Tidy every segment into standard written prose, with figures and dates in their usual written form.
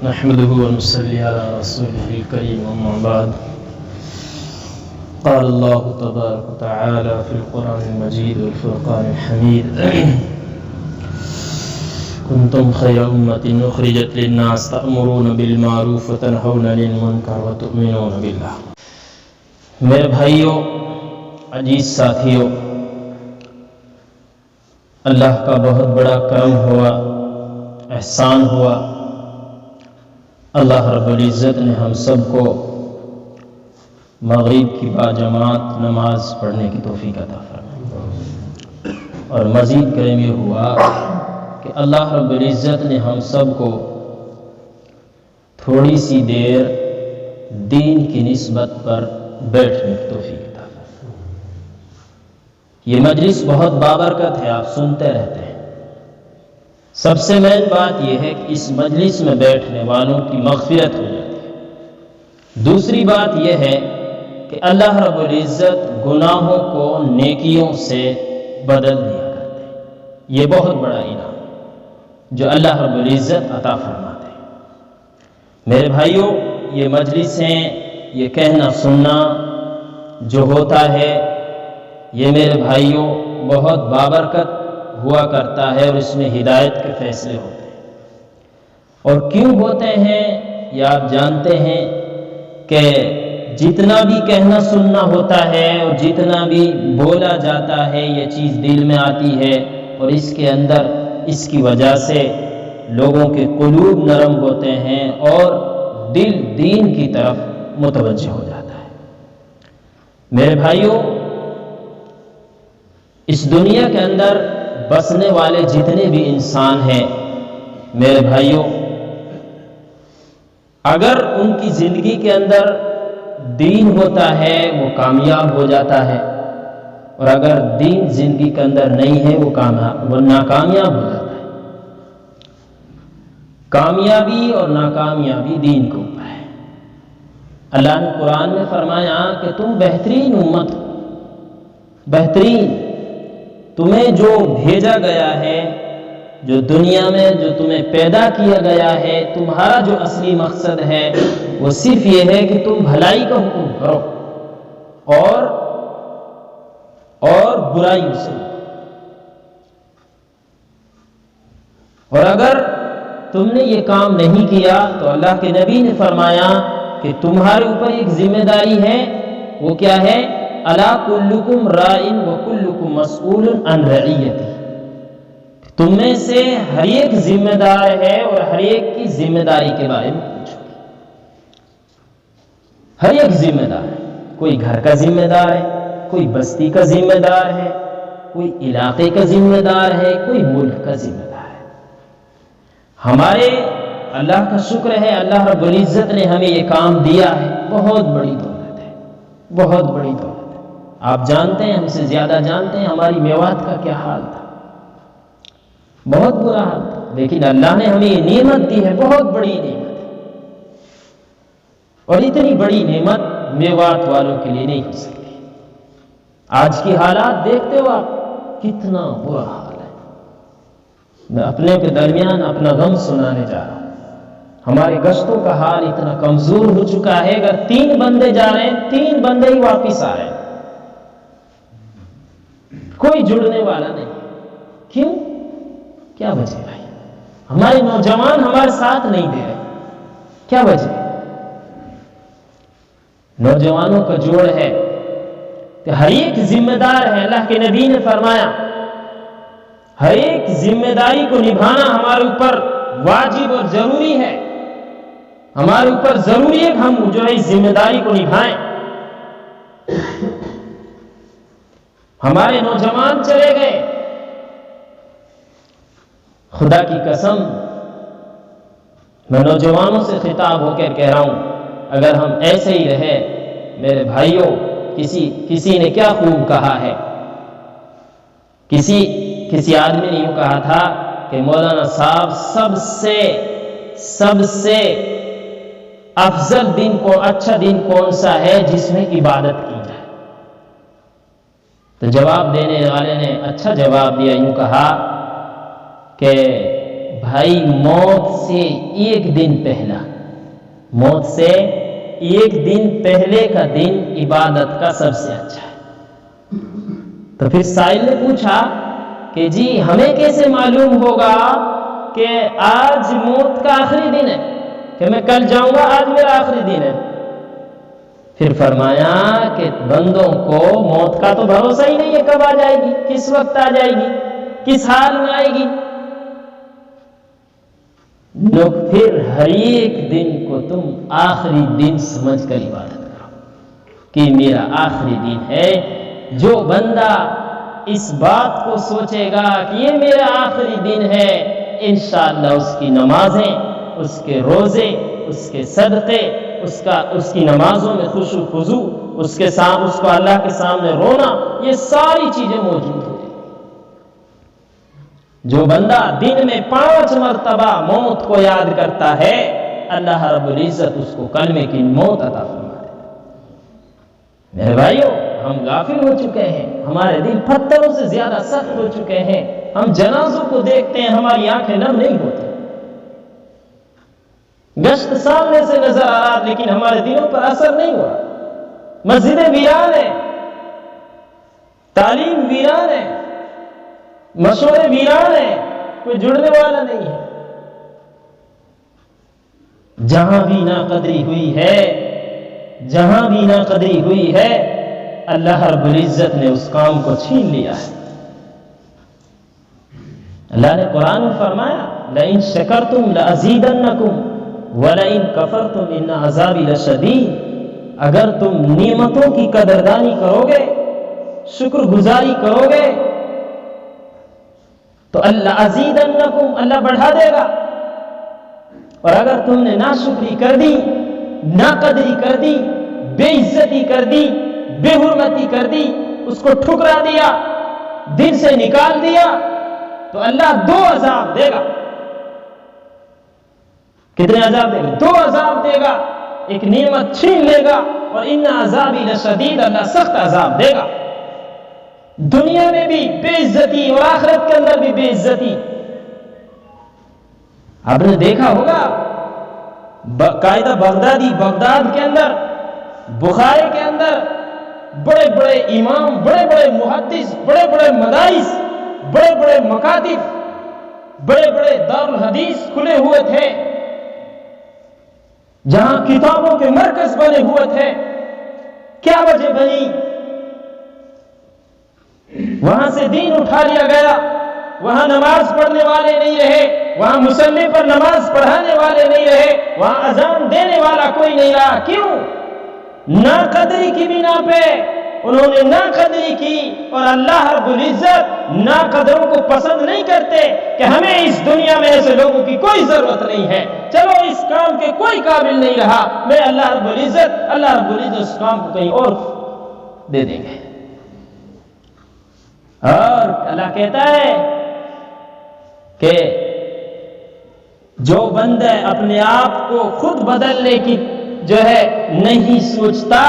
نحمده ونصلي على رسوله الكريم أما بعد قال الله تبارك وتعالى في القرآن المجيد والفرقان الحميد كنتم خير أمة أخرجت للناس تأمرون بالمعروف وتنهون عن المنكر وتؤمنون بالله۔ میرے بھائیوں، عزیز ساتھیوں، اللہ کا بہت بڑا کرم ہوا، احسان ہوا۔ اللہ رب العزت نے ہم سب کو مغرب کی باجماعت نماز پڑھنے کی توفیق عطا فرمائی، اور مزید کرم یہ ہوا کہ اللہ رب العزت نے ہم سب کو تھوڑی سی دیر دین کی نسبت پر بیٹھنے کی توفیق عطا فرمائی۔ یہ مجلس بہت بابرکت ہے، آپ سنتے رہتے ہیں۔ سب سے مین بات یہ ہے کہ اس مجلس میں بیٹھنے والوں کی مغفرت ہو جاتی ہے۔ دوسری بات یہ ہے کہ اللہ رب العزت گناہوں کو نیکیوں سے بدل دیا کرتے ہیں۔ یہ بہت بڑا انعام جو اللہ رب العزت عطا فرماتے ہیں۔ میرے بھائیوں، یہ مجلسیں، یہ کہنا سننا جو ہوتا ہے، یہ میرے بھائیوں بہت بابرکت ہوا کرتا ہے، اور اس میں ہدایت کے فیصلے ہوتے ہیں۔ اور کیوں ہوتے ہیں یہ آپ جانتے ہیں کہ جتنا بھی کہنا سننا ہوتا ہے اور جتنا بھی بولا جاتا ہے، یہ چیز دل میں آتی ہے، اور اس کے اندر اس کی وجہ سے لوگوں کے قلوب نرم ہوتے ہیں اور دل دین کی طرف متوجہ ہو جاتا ہے۔ میرے بھائیوں، اس دنیا کے اندر بسنے والے جتنے بھی انسان ہیں، میرے بھائیوں، اگر ان کی زندگی کے اندر دین ہوتا ہے وہ کامیاب ہو جاتا ہے، اور اگر دین زندگی کے اندر نہیں ہے وہ ناکامیاب ہو جاتا ہے۔ کامیابی اور ناکامیابی دین کے اوپر ہے۔ اللہ نے قرآن میں فرمایا کہ تم بہترین امت ہو، بہترین، تمہیں جو بھیجا گیا ہے، جو دنیا میں جو تمہیں پیدا کیا گیا ہے، تمہارا جو اصلی مقصد ہے وہ صرف یہ ہے کہ تم بھلائی کا حکم کرو اور برائی سے۔ اور اگر تم نے یہ کام نہیں کیا تو اللہ کے نبی نے فرمایا کہ تمہارے اوپر ایک ذمہ داری ہے، وہ کیا ہے؟ الا کلکم رائن وکلکم مسئول عن رعیتہ، تم میں سے ہر ایک ذمہ دار ہے اور ہر ایک کی ذمہ داری کے بارے میں پوچھو گے۔ ہر ایک ذمہ دار ہے، کوئی گھر کا ذمہ دار ہے، کوئی بستی کا ذمہ دار ہے، کوئی علاقے کا ذمہ دار ہے، کوئی ملک کا ذمہ دار ہے۔ ہمارے اللہ کا شکر ہے، اللہ رب العزت نے ہمیں یہ کام دیا ہے، بہت بڑی دولت ہے، بہت بڑی دولت ہے۔ آپ جانتے ہیں، ہم سے زیادہ جانتے ہیں ہماری میوات کا کیا حال تھا، بہت برا حال تھا، لیکن اللہ نے ہمیں یہ نعمت دی ہے، بہت بڑی نعمت ہے، اور اتنی بڑی نعمت میوات والوں کے لیے نہیں ہو سکتی۔ آج کی حالات دیکھتے ہو آپ، کتنا برا حال ہے۔ میں اپنے کے درمیان اپنا غم سنانے جا رہا ہوں۔ ہمارے گشتوں کا حال اتنا کمزور ہو چکا ہے، اگر 3 بندے جا رہے ہیں، 3 بندے ہی واپس آ رہے ہیں، کوئی جڑنے والا نہیں۔ کیوں؟ کیا وجہ بھائی؟ ہمارے نوجوان ہمارے ساتھ نہیں دے رہے، کیا وجہ؟ نوجوانوں کا جوڑ ہے کہ ہر ایک ذمہ دار ہے۔ اللہ کے نبی نے فرمایا ہر ایک ذمہ داری کو نبھانا ہمارے اوپر واجب اور ضروری ہے، ہمارے اوپر ضروری ہے کہ ہم جو ہے اس ذمہ داری کو نبھائیں۔ ہمارے نوجوان چلے گئے، خدا کی قسم میں نوجوانوں سے خطاب ہو کر کہہ رہا ہوں، اگر ہم ایسے ہی رہے، میرے بھائیوں، کسی نے کیا خوب کہا ہے، کسی آدمی نے یوں کہا تھا کہ مولانا صاحب سب سے افضل دن کو اچھا دن کون سا ہے جس میں عبادت کی جائے؟ تو جواب دینے والے نے اچھا جواب دیا، یوں کہا کہ بھائی موت سے ایک دن پہلا، موت سے ایک دن پہلے کا دن عبادت کا سب سے اچھا ہے۔ تو پھر سائل نے پوچھا کہ جی ہمیں کیسے معلوم ہوگا کہ آج موت کا آخری دن ہے، کہ میں کل جاؤں گا، آج میرا آخری دن ہے؟ پھر فرمایا کہ بندوں کو موت کا تو بھروسہ ہی نہیں ہے، کب آ جائے گی، کس وقت آ جائے گی، کس حال میں آئے گی۔ لوگ پھر ہر ایک دن کو تم آخری دن سمجھ کر عبادت کرو کہ میرا آخری دن ہے۔ جو بندہ اس بات کو سوچے گا کہ یہ میرا آخری دن ہے، انشاءاللہ اس کی نمازیں، اس کے روزے، اس کے صدقے، اس کی نمازوں میں خشوع و خضوع، اس کو اللہ کے سامنے رونا، یہ ساری چیزیں موجود ہیں۔ جو بندہ دن میں 5 مرتبہ موت کو یاد کرتا ہے، اللہ رب العزت اس کو کلمے کی موت عطا فرما دیتا ہے۔ میرے بھائیو، ہم غافل ہو چکے ہیں، ہمارے دل پتھروں سے زیادہ سخت ہو چکے ہیں۔ ہم جنازوں کو دیکھتے ہیں، ہماری آنکھیں نم نہیں ہوتی، گشت سامنے سے نظر آ رہا لیکن ہمارے دلوں پر اثر نہیں ہوا۔ مسجدیں ویران ہیں، تعلیم ویران ہے، مشورے ویران ہیں، کوئی جڑنے والا نہیں ہے۔ جہاں بھی ناقدری ہوئی ہے، جہاں بھی ناقدری ہوئی ہے، اللہ رب العزت نے اس کام کو چھین لیا ہے۔ اللہ نے قرآن میں فرمایا لَإِن شَكَرْتُمْ لَأَزِيدَنَّكُمْ وَلَئِن كَفَرْتُمْ إِنَّ عَذَابِي لَشَدِيدٌ۔ اگر تم نعمتوں کی قدردانی کرو گے، شکر گزاری کرو گے تو اللہ ازیدنکم، اللہ بڑھا دے گا، اور اگر تم نے ناشکری کر دی، ناقدری کر دی، بے عزتی کر دی، بے حرمتی کر دی، اس کو ٹھکرا دیا، دل سے نکال دیا، تو اللہ 2 عذاب دے گا۔ کتنے عذاب دے گا؟ 2 عذاب دے گا۔ ایک نعمت چھین لے گا، اور ان عذابی لشدید، اللہ سخت عذاب دے گا۔ دنیا میں بھی بے عزتی اور آخرت کے اندر بھی بے عزتی۔ آپ نے دیکھا ہوگا باقاعدہ بغداد کے اندر، بخاری کے اندر بڑے بڑے امام، بڑے بڑے محدث، بڑے بڑے مدارس، بڑے بڑے مکاتب، بڑے بڑے دارالحدیث کھلے ہوئے تھے، جہاں کتابوں کے مرکز بنے ہوئے تھے۔ کیا وجہ بنی؟ وہاں سے دین اٹھا لیا گیا، وہاں نماز پڑھنے والے نہیں رہے، وہاں مصلی پر نماز پڑھانے والے نہیں رہے، وہاں اذان دینے والا کوئی نہیں رہا۔ کیوں؟ ناقدری کی بنا پہ انہوں نے ناقدری کی، اور اللہ رب العزت ناقدروں کو پسند نہیں کرتے کہ ہمیں اس دنیا میں ایسے لوگوں کی کوئی ضرورت نہیں ہے، چلو اس کام کے کوئی قابل نہیں رہا، میں اللہ رب العزت اس کام کو کہیں اور دے دیں گے۔ اور اللہ کہتا ہے کہ جو بندہ اپنے آپ کو خود بدلنے کی جو ہے نہیں سوچتا،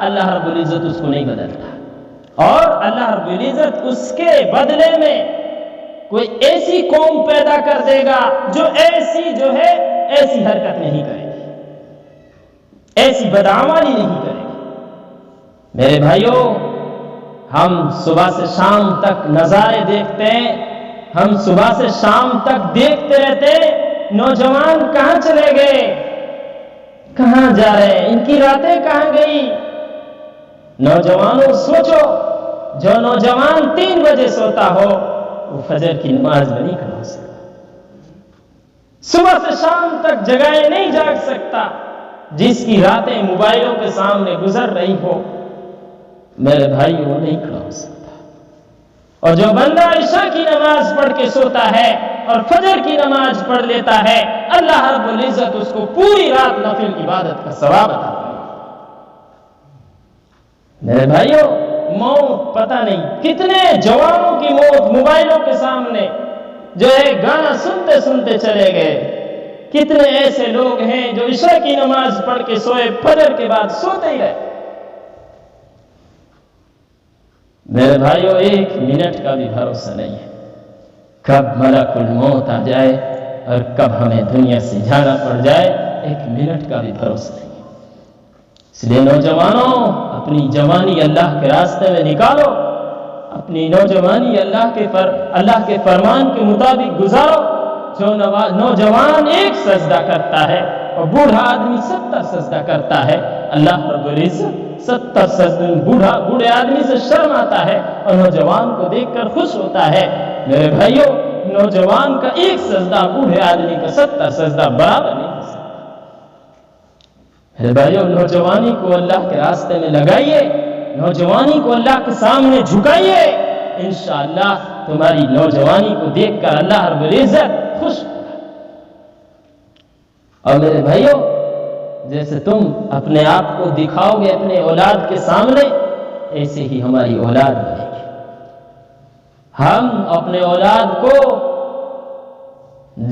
اللہ رب العزت اس کو نہیں بدلتا، اور اللہ رب العزت اس کے بدلے میں کوئی ایسی قوم پیدا کر دے گا جو ایسی حرکت نہیں کرے گی، ایسی بدعملی نہیں کرے گی۔ میرے بھائیوں، ہم صبح سے شام تک نظارے دیکھتے ہیں، ہم صبح سے شام تک دیکھتے رہتے ہیں، نوجوان کہاں چلے گئے، کہاں جا رہے ہیں، ان کی راتیں کہاں گئی؟ نوجوانوں سوچو، جو نوجوان 3 بجے سوتا ہو وہ فجر کی نماز میں نہیں کھڑا ہو سکتا، صبح سے شام تک جگائے نہیں جاگ سکتا، جس کی راتیں موبائلوں کے سامنے گزر رہی ہو، میرے بھائی وہ نہیں کھڑا ہو سکتا۔ اور جو بندہ عشاء کی نماز پڑھ کے سوتا ہے اور فجر کی نماز پڑھ لیتا ہے، اللہ رب العزت اس کو پوری رات نفل عبادت کا ثواب عطا فرماتا ہے۔ میرے بھائیوں، موت پتہ نہیں کتنے جوانوں کی موت موبائلوں کے سامنے جو ہے گانا سنتے سنتے چلے گئے، کتنے ایسے لوگ ہیں جو عشاء کی نماز پڑھ کے سوئے، فجر کے بعد سوتے ہی رہے۔ میرے بھائیوں، 1 منٹ کا بھی بھروسہ نہیں ہے، کب ملک الموت آ جائے اور کب ہمیں دنیا سے جانا پڑ جائے ایک منٹ کا بھی بھروسہ نہیں۔ اس لیے نوجوانوں اپنی جوانی اللہ کے راستے میں نکالو، اپنی نوجوانی اللہ کے فرمان کے مطابق گزارو۔ جو نوجوان ایک سجدہ کرتا ہے اور بوڑھا آدمی 70 سجدہ کرتا ہے، اللہ رب العزت 70 سجدے بوڑھے آدمی سے شرم آتا ہے اور نوجوان کو دیکھ کر خوش ہوتا ہے۔ میرے بھائیوں، نوجوان کا ایک سجدہ بوڑھے آدمی کا 70 سجدہ برابر نہیں ہو سکتا۔ میرے بھائیوں، نوجوانی کو اللہ کے راستے میں لگائیے، نوجوانی کو اللہ کے سامنے جھکائیے، انشاءاللہ تمہاری نوجوانی کو دیکھ کر اللہ رب العزت خوش ہوگا۔ اور میرے بھائیوں، جیسے تم اپنے آپ کو دکھاؤ گے اپنے اولاد کے سامنے، ایسے ہی ہماری اولاد بنے گی۔ ہم اپنے اولاد کو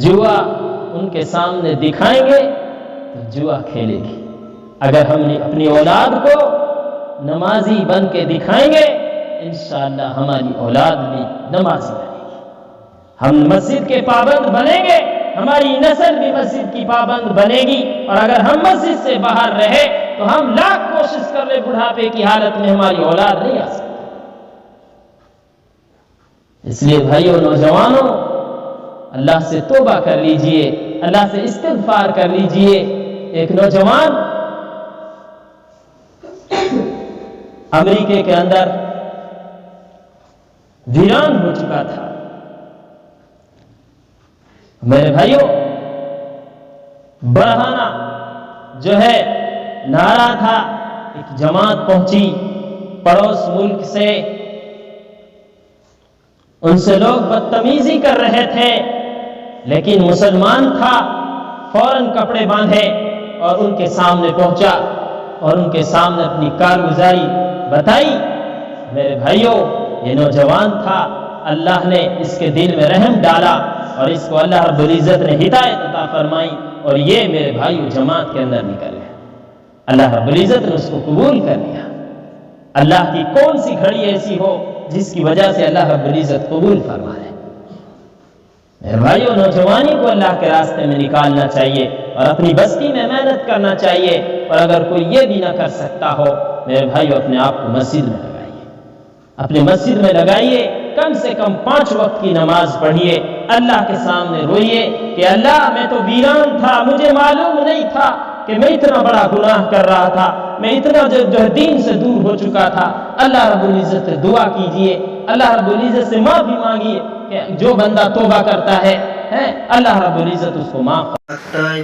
جوا ان کے سامنے دکھائیں گے تو جوا کھیلے گی۔ اگر ہم نے اپنی اولاد کو نمازی بن کے دکھائیں گے، انشاءاللہ ہماری اولاد بھی نمازی بنے گی۔ ہم مسجد کے پابند بنیں گے، ہماری نسل بھی مسجد کی پابند بنے گی۔ اور اگر ہم مسجد سے باہر رہے تو ہم لاکھ کوشش کر لیں، بڑھاپے کی حالت میں ہماری اولاد نہیں آ سکتی۔ اس لیے بھائیوں، نوجوانوں، اللہ سے توبہ کر لیجئے، اللہ سے استغفار کر لیجئے۔ ایک نوجوان امریکہ کے اندر ویران ہو چکا تھا۔ میرے بھائیوں، برہنہ جو ہے نعرہ تھا، ایک جماعت پہنچی پڑوس ملک سے، ان سے لوگ بدتمیزی کر رہے تھے، لیکن مسلمان تھا، فوراً کپڑے باندھے اور ان کے سامنے پہنچا اور ان کے سامنے اپنی کارگزاری بتائی۔ میرے بھائیوں، یہ نوجوان تھا، اللہ نے اس کے دل میں رحم ڈالا اور اس کو اللہ رب العزت نے ہدایت عطا فرمائی، اور یہ میرے بھائیوں جماعت کے اندر نکل گئے۔ اللہ رب العزت نے اس کو قبول کر لیا۔ اللہ کی کون سی گھڑی ایسی ہو جس کی وجہ سے اللہ رب العزت قبول فرما لے۔ میرے بھائیوں، نوجوانی کو اللہ کے راستے میں نکالنا چاہیے اور اپنی بستی میں محنت کرنا چاہیے۔ اور اگر کوئی یہ بھی نہ کر سکتا ہو، میرے بھائیوں، اپنے آپ کو مسجد میں لگائیے، اپنے مسجد میں لگائیے، کم سے کم 5 وقت کی نماز پڑھیے، اللہ کے سامنے روئیے کہ اللہ، میں تو ویران تھا، مجھے معلوم نہیں تھا کہ میں اتنا بڑا گناہ کر رہا تھا، میں اتنا جو دین سے دور ہو چکا تھا۔ اللہ رب العزت سے دعا کیجئے، اللہ رب العزت سے معافی مانگیے کہ جو بندہ توبہ کرتا ہے اللہ رب العزت اس کو معاف کرتا ہے۔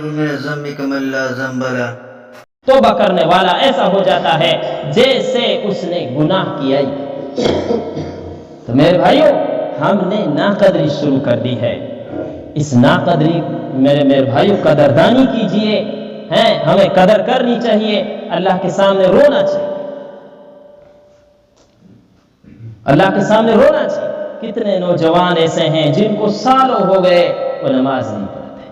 توبہ کرنے والا ایسا ہو جاتا ہے جیسے اس نے گناہ کیا ہی۔ تو میرے بھائیوں، ہم نے ناقدری شروع کر دی ہے، اس ناقدری میرے بھائیوں قدردانی کیجئے، ہمیں قدر کرنی چاہیے، اللہ کے سامنے رونا چاہیے، اللہ کے سامنے رونا چاہیے۔ کتنے نوجوان ایسے ہیں جن کو سالوں ہو گئے وہ نماز نہیں پڑھتے،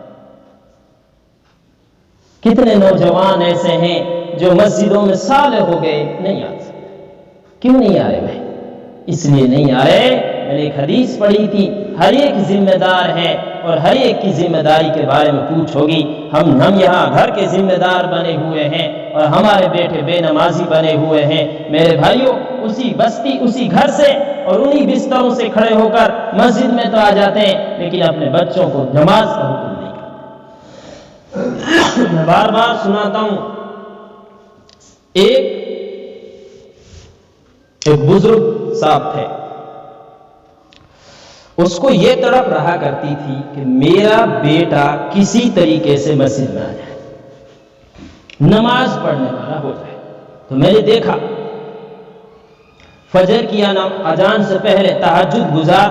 کتنے نوجوان ایسے ہیں جو مسجدوں میں سالوں ہو گئے نہیں آ سکتے۔ کیوں نہیں آ رہے بھائی؟ اس لیے نہیں آ رہے، میں نے ایک حدیث پڑھی تھی، ہر ایک ذمہ دار ہے اور ہر ایک کی ذمہ داری کے بارے میں پوچھ ہوگی۔ ہم یہاں گھر کے ذمہ دار بنے ہوئے ہیں اور ہمارے بیٹے بے نمازی بنے ہوئے ہیں۔ میرے بھائیوں، اسی بستی، اسی گھر سے اور انہی بستروں سے کھڑے ہو کر مسجد میں تو آ جاتے ہیں، لیکن اپنے بچوں کو نماز کا حکم نہیں کرتے۔ میں بار بار سناتا ہوں، ایک بزرگ صاحب تھے، اس کو یہ تڑپ رہا کرتی تھی کہ میرا بیٹا کسی طریقے سے مسجد میں آ جائے، نماز پڑھنے والا ہو جائے۔ تو میں نے دیکھا فجر کی اذان سے پہلے تہجد گزار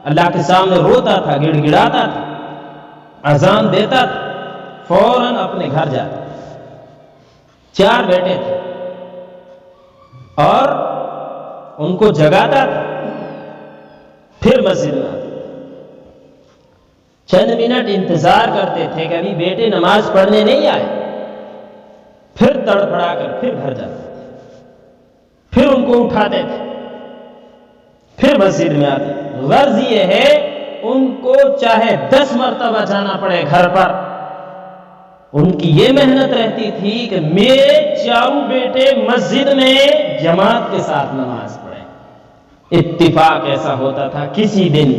اللہ کے سامنے روتا تھا، گڑ گڑاتا تھا، اذان دیتا تھا، فوراً اپنے گھر جاتا۔ 4 بیٹے تھے اور ان کو جگاتا تھا، پھر مسجد میں آتے، چند منٹ انتظار کرتے تھے کہ ابھی بیٹے نماز پڑھنے نہیں آئے، پھر تڑپڑا کر پھر گھر جاتے تھے، پھر ان کو اٹھاتے تھے، پھر مسجد میں آتے۔ غرض یہ ہے ان کو چاہے 10 مرتبہ جانا پڑے گھر پر، ان کی یہ محنت رہتی تھی کہ میرے چاروں بیٹے مسجد میں جماعت کے ساتھ نماز پڑھیں۔ اتفاق ایسا ہوتا تھا کسی دن،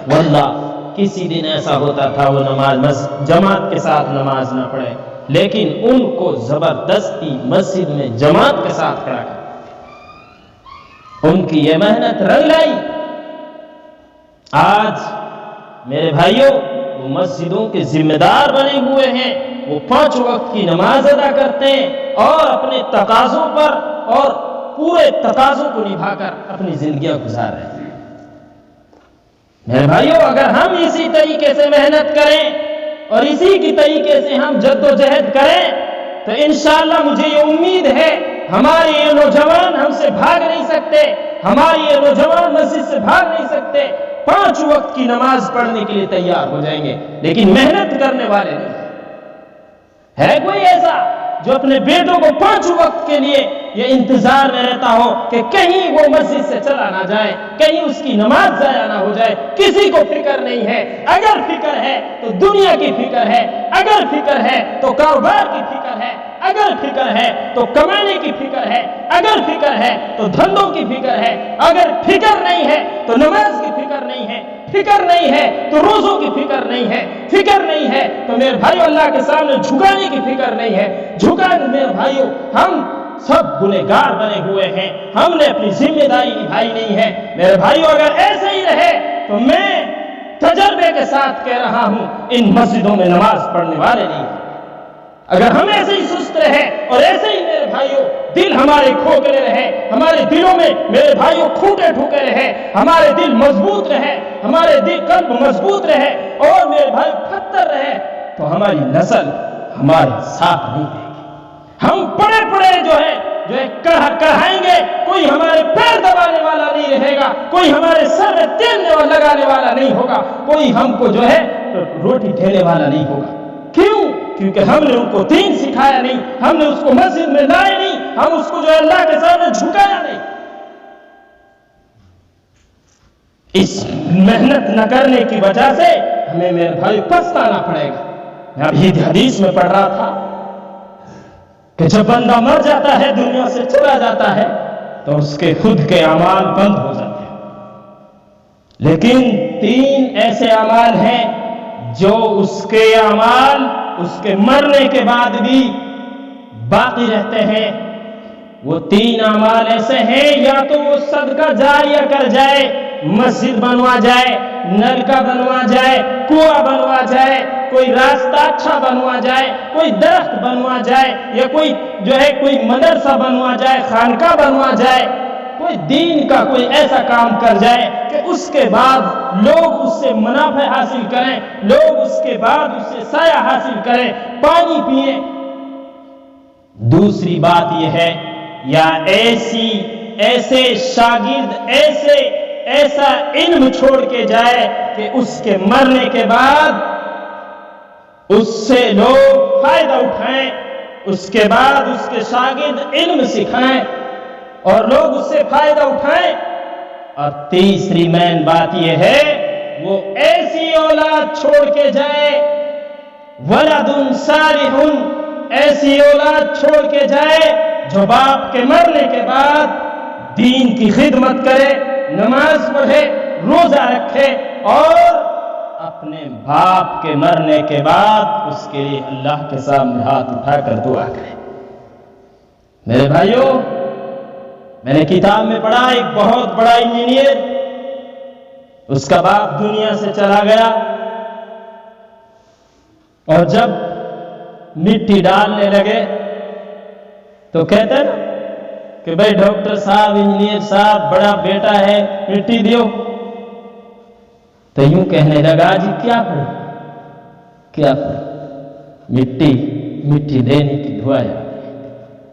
واللہ کسی دن ایسا ہوتا تھا وہ نماز جماعت کے ساتھ نماز نہ پڑھے، لیکن ان کو زبردستی مسجد میں جماعت کے ساتھ کرا کر ان کی یہ محنت رنگ لائی۔ آج میرے بھائیوں وہ مسجدوں کے ذمہ دار بنے ہوئے ہیں، وہ 5 وقت کی نماز ادا کرتے ہیں اور اپنے تقاضوں پر اور پورے تقاضوں کو نبھا کر اپنی زندگیاں گزار رہے ہیں۔ میرے بھائیوں اگر ہم اسی طریقے سے محنت کریں اور اسی کی طریقے سے ہم جد و جہد کریں تو انشاءاللہ مجھے یہ امید ہے ہمارے یہ نوجوان ہم سے بھاگ نہیں سکتے، ہمارے یہ نوجوان مسجد سے بھاگ نہیں سکتے، 5 وقت کی نماز پڑھنے کے لیے تیار ہو جائیں گے، لیکن محنت کرنے والے نہیں۔ ہے کوئی ایسا جو اپنے بیٹوں کو 5 وقت کے لیے یہ انتظار میں رہتا ہو کہ کہیں وہ مسجد سے چلا نہ جائے، کہیں اس کی نماز ضائع نہ ہو جائے؟ کسی کو فکر نہیں ہے۔ اگر فکر ہے تو دنیا کی فکر ہے، اگر فکر ہے تو کاروبار کی فکر ہے، اگر فکر ہے تو کمانے کی فکر ہے، اگر فکر ہے تو دھندوں کی فکر ہے، اگر فکر نہیں ہے تو نماز کی فکر نہیں ہے، فکر نہیں ہے تو روزوں کی فکر نہیں ہے، فکر نہیں ہے تو میرے بھائیو اللہ کے سامنے جھکانے کی فکر نہیں ہے۔ جھکانے میرے بھائیو ہم سب گنہگار بنے ہوئے ہیں، ہم نے اپنی ذمہ داری نبھائی نہیں ہے۔ میرے بھائیو اگر ایسے ہی رہے تو میں تجربے کے ساتھ کہہ رہا ہوں ان مسجدوں میں نماز پڑھنے والے نہیں ہیں۔ اگر ہم ایسے ہی سست رہے اور ایسے ہی میرے بھائیوں دل ہمارے کھوکھلے رہے، ہمارے دلوں میں میرے بھائیوں کھوٹے ٹھوکے رہے، ہمارے دل مضبوط رہے، ہمارے دل قلب مضبوط رہے اور میرے بھائی پتھر رہے تو ہماری نسل ہمارے ساتھ نہیں دے گی۔ ہم پڑے پڑے جو ہے کڑھائیں گے، کوئی ہمارے پیر دبانے والا نہیں رہے گا، کوئی ہمارے سر میں تیل لگانے والا نہیں ہوگا، کوئی ہم کو جو ہے روٹی دینے والا نہیں ہوگا۔ کیوں؟ کیونکہ ہم نے ان کو دین سکھایا نہیں، ہم نے اس کو مسجد میں لائے نہیں، ہم اس کو جو ہے اللہ کے سامنے جھکایا نہیں۔ اس محنت نہ کرنے کی وجہ سے ہمیں میرے بھائی پچھتانا پڑے گا۔ میں ابھی حدیث میں پڑھ رہا تھا کہ جب بندہ مر جاتا ہے، دنیا سے چلا جاتا ہے تو اس کے خود کے اعمال بند ہو جاتے ہیں، لیکن 3 ایسے اعمال ہیں جو اس کے اعمال اس کے مرنے کے بعد بھی باقی رہتے ہیں۔ وہ 3 اعمال ایسے ہیں، یا تو وہ صدقہ جاریہ کر جائے، مسجد بنوا جائے، نلکا بنوا جائے، کنواں بنوا جائے، کوئی راستہ اچھا بنوا جائے، کوئی درخت بنوا جائے، یا کوئی جو ہے کوئی مدرسہ بنوا جائے، خانقاہ بنوا جائے، کوئی دین کا کوئی ایسا کام کر جائے کہ اس کے بعد لوگ اس سے منافع حاصل کریں، لوگ اس کے بعد اس سے سایہ حاصل کریں، پانی پئیں۔ دوسری بات یہ ہے، یا ایسے شاگرد ایسا علم چھوڑ کے جائے کہ اس کے مرنے کے بعد اس سے لوگ فائدہ اٹھائیں، اس کے بعد اس کے شاگرد علم سکھائیں اور لوگ اس سے فائدہ اٹھائیں۔ اور تیسری مین بات یہ ہے، وہ ایسی اولاد چھوڑ کے جائے، ولد صالح، ایسی اولاد چھوڑ کے جائے جو باپ کے مرنے کے بعد دین کی خدمت کرے، نماز پڑھے، روزہ رکھے اور اپنے باپ کے مرنے کے بعد اس کے لیے اللہ کے سامنے ہاتھ اٹھا کر دعا کرے۔ میرے بھائیوں، میں نے کتاب میں پڑھا ایک بہت بڑا انجینئر، اس کا باپ دنیا سے چلا گیا اور جب مٹی ڈالنے لگے تو کہتے نا کہ بھائی ڈاکٹر صاحب، انجینئر صاحب، بڑا بیٹا ہے، مٹی دیو۔ تو یوں کہنے لگا، جی کیا پڑھے؟ مٹی دینے کی دعا ہے۔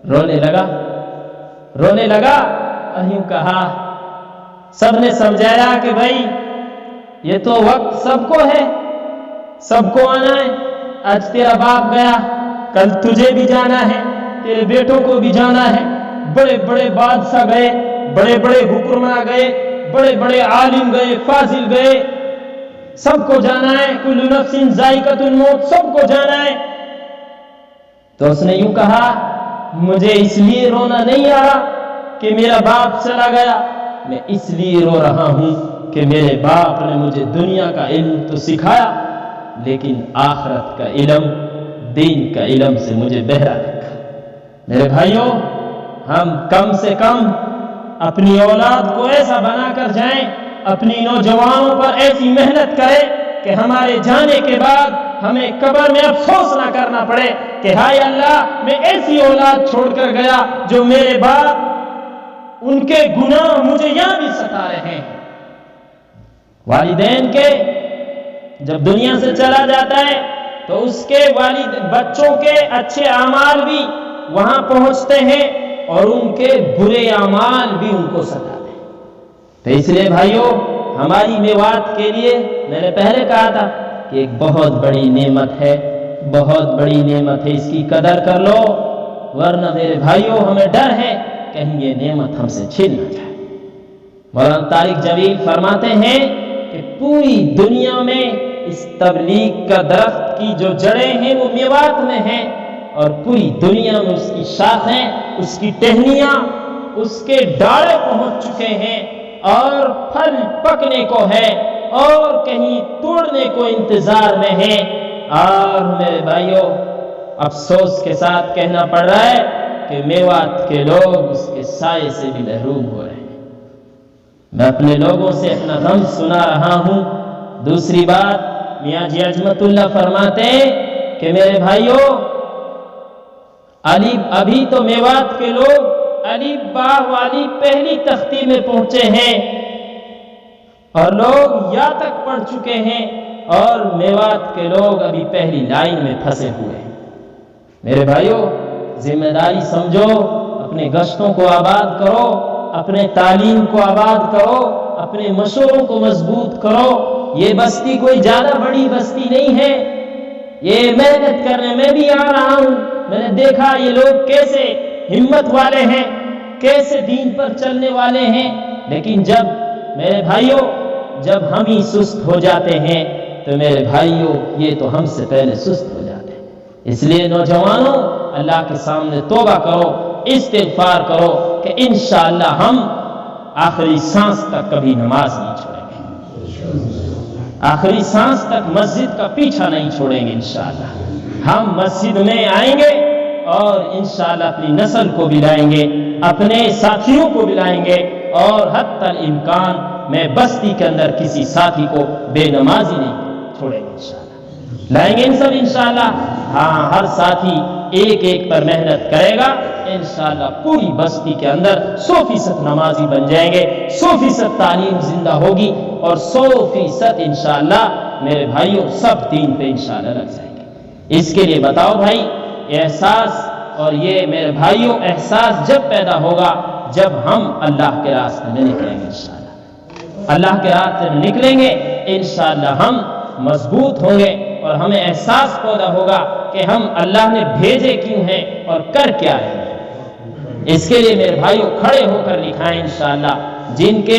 رونے لگا اور یوں کہا، سب نے سمجھایا کہ بھائی یہ تو وقت سب کو ہے، سب کو آنا ہے، آج تیرا باپ گیا، کل تجھے بھی جانا ہے، تیرے بیٹوں کو بھی جانا ہے۔ بڑے بڑے بادشاہ گئے، بڑے بڑے حکمراں گئے، بڑے بڑے عالم گئے، فاضل گئے، سب کو جانا ہے، کل نفس ذائقۃ الموت، سب کو جانا ہے۔ تو اس نے یوں کہا مجھے اس لیے رونا نہیں آ رہا کہ میرا باپ چلا گیا، میں اس لیے رو رہا ہوں کہ میرے باپ نے مجھے دنیا کا علم تو سکھایا لیکن آخرت کا علم، دین کا علم سے مجھے بہرا رکھا۔ میرے بھائیوں، ہم کم سے کم اپنی اولاد کو ایسا بنا کر جائیں، اپنی نوجوانوں پر ایسی محنت کریں کہ ہمارے جانے کے بعد ہمیں قبر میں افسوس نہ کرنا پڑے کہ ہائے اللہ، میں ایسی اولاد چھوڑ کر گیا جو میرے باپ ان کے گناہ مجھے یہاں بھی ستا رہے ہیں۔ والدین کے جب دنیا سے چلا جاتا ہے تو اس کے بچوں کے اچھے اعمال بھی وہاں پہنچتے ہیں اور ان کے برے اعمال بھی ان کو ستاتے ہیں۔ تو اس لیے بھائیوں، ہماری میوات کے لیے میں نے پہلے کہا تھا کہ ایک بہت بڑی نعمت ہے، بہت بڑی نعمت ہے، اس کی قدر کر لو، ورنہ میرے بھائیوں ہمیں ڈر ہے کہیں یہ نعمت ہم سے چھن نہ جائے۔ مولانا طارق جمیل فرماتے ہیں کہ پوری دنیا میں اس تبلیغ کا درخت کی جو جڑیں ہیں وہ میوات میں ہیں، اور پوری دنیا میں اس کی شاخیں، اس کی ٹہنیاں، اس کے ڈاڑے پہنچ چکے ہیں اور پھل پکنے کو ہے اور کہیں توڑنے کو انتظار میں ہے۔ اور میرے بھائیوں، افسوس کے ساتھ کہنا پڑ رہا ہے کہ میوات کے لوگ اس کے سائے سے بھی محروم ہو رہے ہیں۔ میں اپنے لوگوں سے اپنا غم سنا رہا ہوں۔ دوسری بات، میاں جی عظمت اللہ فرماتے ہیں کہ میرے بھائیوں، ابھی تو میوات کے لوگ علی باہ والی پہلی تختی میں پہنچے ہیں اور لوگ یا تک پڑھ چکے ہیں، اور میوات کے لوگ ابھی پہلی لائن میں پھنسے ہوئے ہیں۔ میرے بھائیوں، ذمہ داری سمجھو، اپنے گشتوں کو آباد کرو، اپنے تعلیم کو آباد کرو، اپنے مشوروں کو مضبوط کرو۔ یہ بستی کوئی زیادہ بڑی بستی نہیں ہے، یہ محنت کرنے میں بھی آ رہا ہوں، میں نے دیکھا یہ لوگ کیسے ہمت والے ہیں، کیسے دین پر چلنے والے ہیں، لیکن جب میرے بھائیوں جب ہم ہی سست ہو جاتے ہیں تو میرے بھائیوں یہ تو ہم سے پہلے سست ہو جاتے ہیں۔ اس لیے نوجوانوں، اللہ کے سامنے توبہ کرو، استغفار کرو کہ انشاءاللہ ہم آخری سانس تک کبھی نماز نہیں چھوڑیں گے، آخری سانس تک مسجد کا پیچھا نہیں چھوڑیں گے۔ انشاءاللہ ہم مسجد میں آئیں گے اور انشاءاللہ اپنی نسل کو بھی لائیں گے، اپنے ساتھیوں کو بھی لائیں گے، اور حتی الامکان میں بستی کے اندر کسی ساتھی کو بے نمازی نہیں چھوڑیں گے، انشاءاللہ لائیں گے سب انشاءاللہ۔ ہاں، ہر ساتھی ایک ایک پر محنت کرے گا، انشاءاللہ پوری بستی کے اندر 100% نمازی بن جائیں گے، 100% تعلیم زندہ ہوگی، اور 100% انشاءاللہ میرے بھائیوں سب دین پہ انشاءاللہ لگ جائیں گے۔ اس کے لیے بتاؤ بھائی، یہ احساس اور یہ میرے بھائیوں احساس جب پیدا ہوگا جب ہم اللہ کے راستے میں نکلیں گے، انشاءاللہ اللہ کے راستے میں نکلیں گے، انشاءاللہ ہم مضبوط ہوں گے اور ہمیں احساس پیدا ہوگا کہ ہم اللہ نے بھیجے کیوں ہیں اور کر کیا ہے۔ اس کے لیے میرے بھائیوں کھڑے ہو کر دکھائیں انشاءاللہ، جن کے